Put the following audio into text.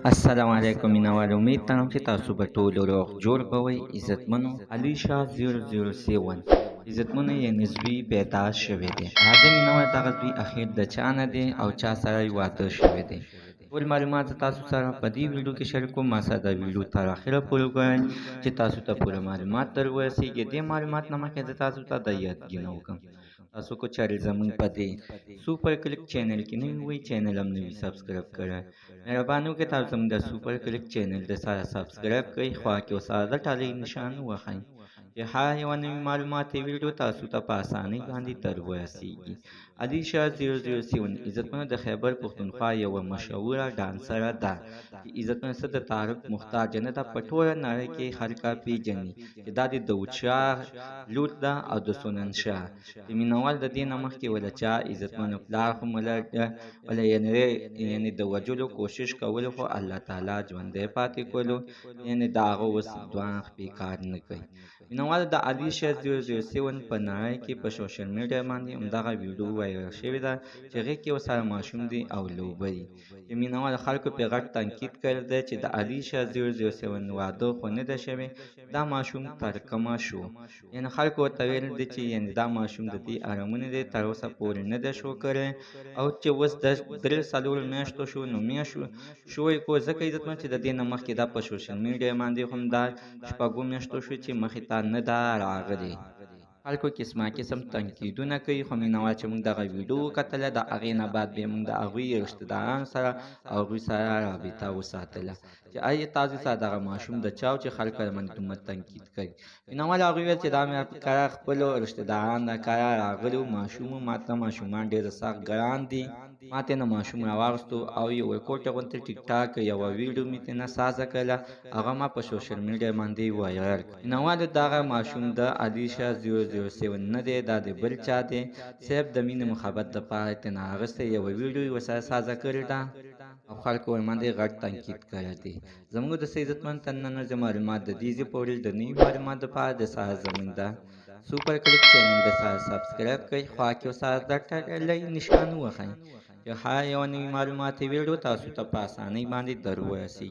السلام علیکم مینوال امید تنم چې تاسو به ټول روغ جوړ کوئ عزتمنو علي شاه 007 عزتمنو یې نسبي پیدا شوی دی راځئ مینوال دغه زوی اخیر د چا نه دی او چا سره یې واده شوی دی ټول معلومات زه تاسو سره په دې ویډیو کې شریکوم ما سره د ویډیو تر اخره پورې وګورئ چې تاسو ته پوره معلومات در ورسیږي دې معلومات نه مخکې زه تاسو ته د یادګینه وکړم تاسو کو چارې زمونږ په دې سوپر کلیک چینل کې نوی وي چینل هم نوی سبسکرایب کړئ مهرباني وکړئ تاسو زموږ د سوپر کلیک چینل د سره سبسکرایب کړئ خوا کې وسره د ټالۍ نشان ووهئ چې هر یوه نوې معلوماتي ویډیو تاسو ته په اسانۍ باندې در ورسیږي علي شاه 007 عزتمنو د خیبر پښتونخوا یوه مشهوره ډانسره ده چې عزتمنو څه د تعارف محتاج نه ده په ټوله نړۍ کې خلک پیژني چې دا د داود شاه لور ده او د سنن شاه د مینوال د دې نه مخکې وله چا عزتمنو پلار خو وله یعنې د وژلو کوشش کولو خو الله تعالی ژوندی پاتې کولو یعنې د هغه اوس دوه خپې کار نه کوي مینوال د علي شاه 007 په نړۍ کې په سوشل میډیا باندې همدغه ویډیو وایرل شوې ده چې هغې کې ورسره ماشوم دی او لوبه دي د مینوال خلکو پرې غټ تنقید کړی دی چې د علي شاه 007 واده خو نه ده شوی دا ماشوم ترکمه شو یعنې خلکو ورته ویل دي چې یعنې دا ماشوم د دې ارمونه دی تر اوسه پورې نه ده شو کړی او چې اوس د 3-4 میاشتو شو نو میاشتو شوی کو ځکه عزتمن چې د دې نه مخکې دا په سوشل میډیا باندې هم دا شپږو میاشتو شو چې مخې ته نه ده راغلی خلکو قسم تنقیدونه کوي خو مینوال چې موږ دغه ویډیو وکتله د هغې نه بعد بیا موږ د هغوی رشته دارانو سره او هغوی سره رابطه وساتله چې آیا تاسو سره دغه ماشوم د چا چې خلک باندې دومره تنقید کوي مینوال هغوی ویل چې دا مې کره خپلو رشته داران د کره راغلي ماشوم ماته ماشومان ډېر سخت ګران دي ماته نه ماشوم راواغستو او یو ورکوټه غونته ټیک ټاک یوه ویډیو مې ترې نه سازه کړله هغه ما په سوشل میډیا باندې وایرل کړه مینوال دغه ماشوم د علي شاه 007 نه دی دا د بل چا دی صرف د مینې محبت دپاره یې ترېنه اخیستی یوه ویډیو یې ورسره سازه کړې ده او خلکو ورباندې غټ تنقید کړی دی زموږ د څه عزتمند تننه معلومات د دې ځای پورې د نوي معلومات دپاره د سره زموږ د سوپر کلیک چینل د سره سبسکرایب کړئ خوا کې ورسره د ټالۍ نشان ووهئ چې هر یوه نوي معلوماتي ویډیو تاسو ته په اسانۍ باندې در ورسیږي